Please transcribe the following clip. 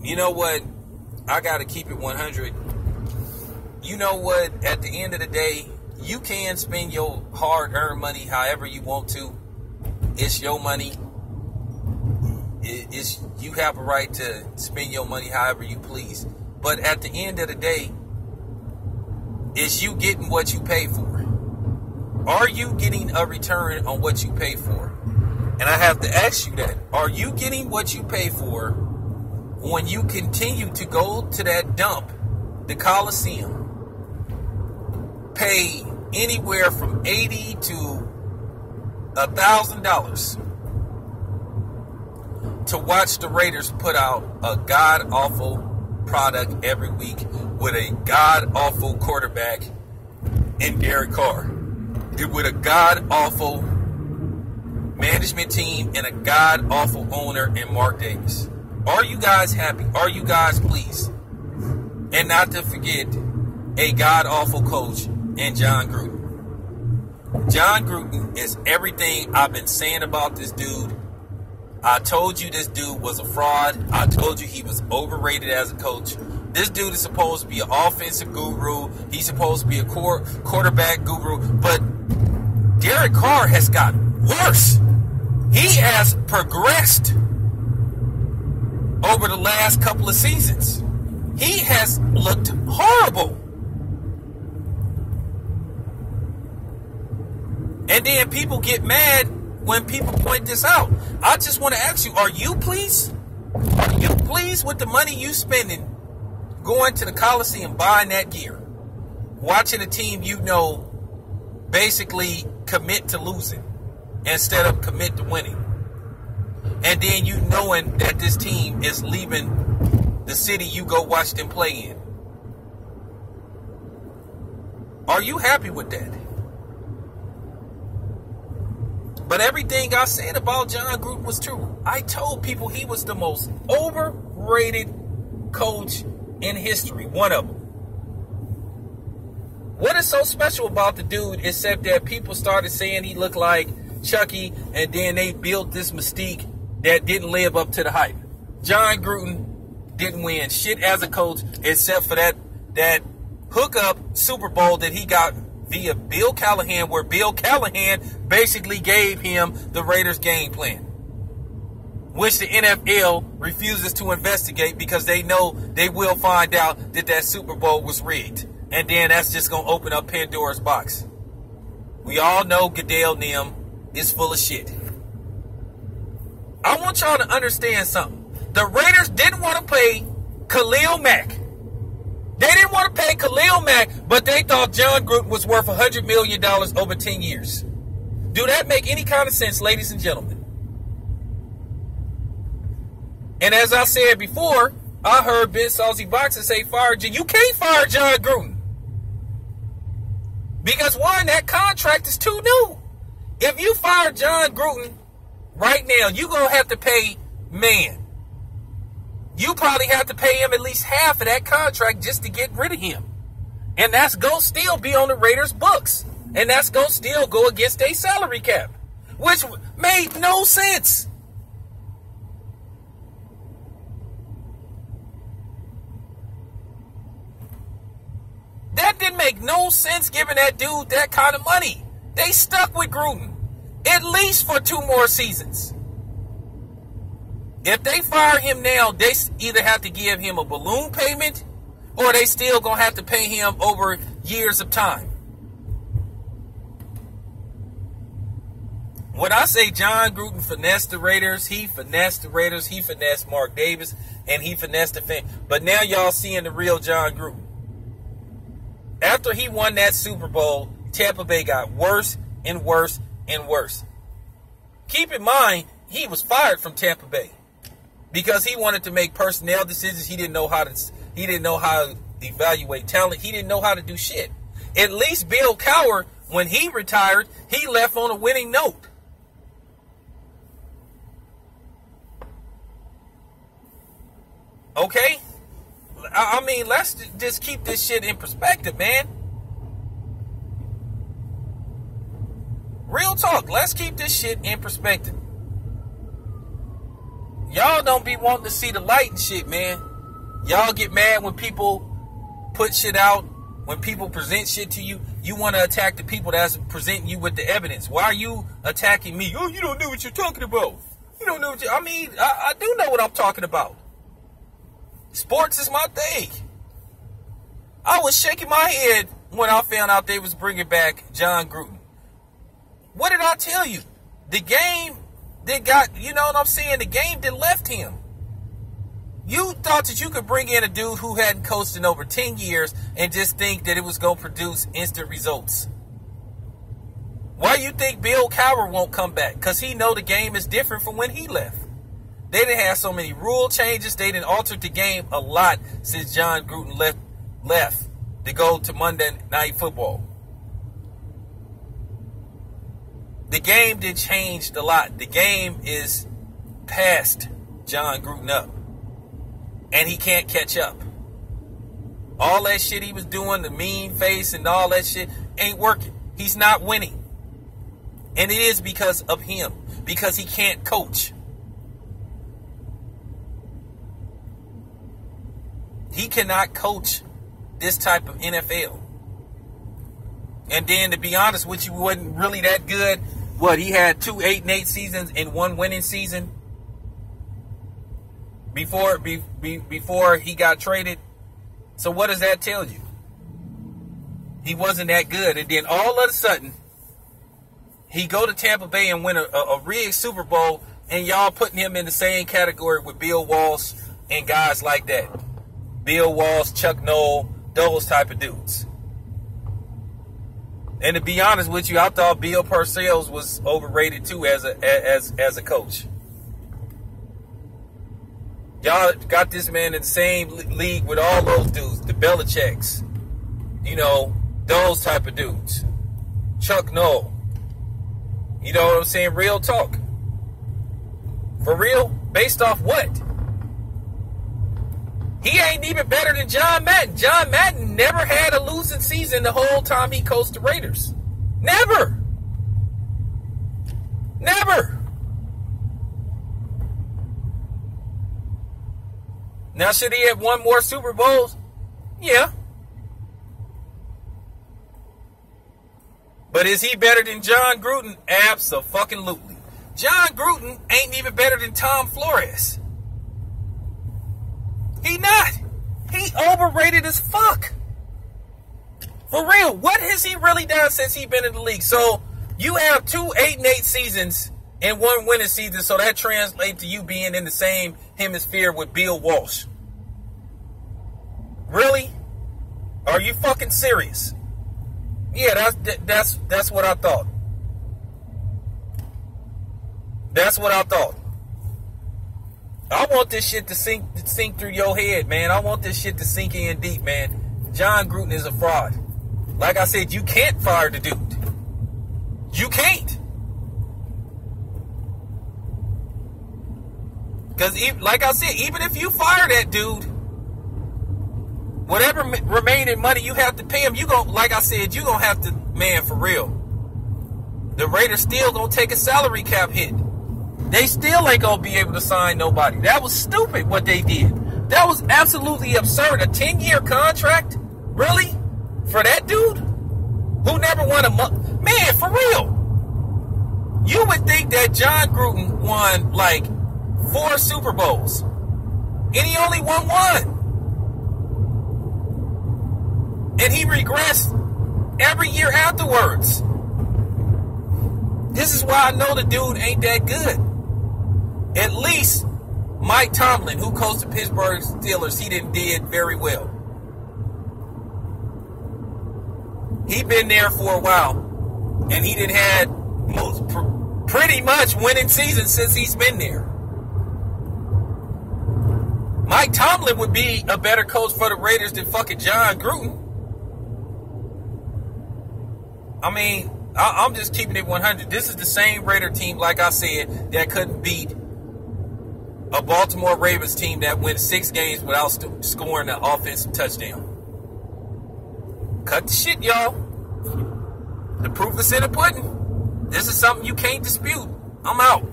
You know what? I got to keep it 100. You know what? At the end of the day, you can spend your hard-earned money however you want to. It's your money. You have a right to spend your money however you please. But at the end of the day, it's you getting what you pay for. Are you getting a return on what you pay for? And I have to ask you that. Are you getting what you pay for when you continue to go to that dump, the Coliseum, pay anywhere from $80 to $1,000 to watch the Raiders put out a god-awful product every week with a god-awful quarterback in Derek Carr, with a god-awful management team and a god-awful owner in Mark Davis? Are you guys happy? Are you guys pleased? And not to forget a god-awful coach in Jon Gruden. Jon Gruden is everything I've been saying about this dude. I told you this dude was a fraud. I told you he was overrated as a coach. This dude is supposed to be an offensive guru. He's supposed to be a quarterback guru. But Derek Carr has gotten worse. He has progressed over the last couple of seasons. He has looked horrible. And then people get mad when people point this out. I just want to ask you, are you pleased? Are you pleased with the money you spending going to the Coliseum, buying that gear, watching a team you know basically commit to losing instead of commit to winning? And then you knowing that this team is leaving the city you go watch them play in. Are you happy with that? But everything I said about Jon Gruden was true. I told people he was the most overrated coach in history. One of them. What is so special about the dude except that people started saying he looked like Chucky, and then they built this mystique that didn't live up to the hype. Jon Gruden didn't win shit as a coach except for that hookup Super Bowl that he got via Bill Callahan, where Bill Callahan basically gave him the Raiders game plan, which the NFL refuses to investigate because they know they will find out that Super Bowl was rigged. And then that's just going to open up Pandora's box. We all know Goodell Nim is full of shit. I want y'all to understand something. The Raiders didn't want to pay Khalil Mack. They didn't want to pay Khalil Mack, but they thought Jon Gruden was worth $100 million over 10 years. Do that make any kind of sense, ladies and gentlemen? And as I said before, I heard Ben Salzy Boxer say, you can't fire Jon Gruden. Because one, that contract is too new. If you fire Jon Gruden right now, you're going to have to pay, you probably have to pay him at least half of that contract just to get rid of him. And that's going to still be on the Raiders' books. And that's going to still go against their salary cap, which made no sense. That didn't make no sense giving that dude that kind of money. They stuck with Gruden at least for 2 more seasons. If they fire him now, they either have to give him a balloon payment or they still going to have to pay him over years of time. When I say Jon Gruden finessed the Raiders, he finessed Mark Davis, and he finessed the fan. But now y'all seeing the real Jon Gruden. After he won that Super Bowl, Tampa Bay got worse and worse and worse. Keep in mind, he was fired from Tampa Bay because he wanted to make personnel decisions. He didn't know how to evaluate talent. He didn't know how to do shit. At least Bill Cowher, when he retired, he left on a winning note. Okay? I mean, let's just keep this shit in perspective, man. Real talk. Let's keep this shit in perspective. Y'all don't be wanting to see the light and shit, man. Y'all get mad when people put shit out, when people present shit to you. You want to attack the people that's presenting you with the evidence. Why are you attacking me? Oh, you don't know what you're talking about. You don't know what I mean, I do know what I'm talking about. Sports is my thing. I was shaking my head when I found out they was bringing back Jon Gruden. What did I tell you? The game that got, you know what I'm saying? The game that left him. You thought that you could bring in a dude who hadn't coached in over 10 years and just think that it was going to produce instant results. Why you think Bill Cowher won't come back? Because he know the game is different from when he left. They didn't have so many rule changes. They didn't alter the game a lot since Jon Gruden left to go to Monday Night Football. The game did change a lot. The game is past Jon Gruden up. And he can't catch up. All that shit he was doing, the mean face and all that shit, ain't working. He's not winning. And it is because of him. Because he can't coach. He cannot coach this type of NFL. And then, to be honest with you, wasn't really that good. What, he had 2 8-8 seasons and 1 winning season before he got traded. So what does that tell you? He wasn't that good. And then all of a sudden, he go to Tampa Bay and win a rigged Super Bowl, and y'all putting him in the same category with Bill Walsh and guys like that. Bill Walsh, Chuck Noll, those type of dudes. And to be honest with you, I thought Bill Parcells was overrated too as a coach. Y'all got this man in the same league with all those dudes, the Belichicks, you know, those type of dudes. Chuck Noll. You know what I'm saying? Real talk. For real? Based off what? He ain't even better than John Madden. John Madden never had a losing season the whole time he coached the Raiders. Never. Never. Now, should he have won more Super Bowls? Yeah. But is he better than Jon Gruden? Abso-fucking-lutely. Jon Gruden ain't even better than Tom Flores. He not. He overrated as fuck. For real. What has he really done since he been in the league? So, you have 2 8-8 seasons and 1 winning season, so that translates to you being in the same hemisphere with Bill Walsh. Really? Are you fucking serious? Yeah, that's what I thought. That's what I thought. I want this shit to sink through your head, man. I want this shit to sink in deep, man. Jon Gruden is a fraud. Like I said, you can't fire the dude. You can't. Because, like I said, even if you fire that dude, whatever remaining money you have to pay him, like I said, you gonna have to, man, for real. The Raiders still gonna take a salary cap hit. They still ain't gonna be able to sign nobody. That was stupid what they did. That was absolutely absurd. A 10-year contract? Really? For that dude? Who never won a month? Man, for real. You would think that Jon Gruden won like 4 Super Bowls. And he only won 1. And he regressed every year afterwards. This is why I know the dude ain't that good. At least Mike Tomlin, who coached the Pittsburgh Steelers, he did very well. He been there for a while, and he done had pretty much winning seasons since he's been there. Mike Tomlin would be a better coach for the Raiders than fucking Jon Gruden. I mean, I'm just keeping it 100. This is the same Raider team, like I said, that couldn't beat a Baltimore Ravens team that went 6 games without scoring an offensive touchdown. Cut the shit, y'all. The proof is in the pudding. This is something you can't dispute. I'm out.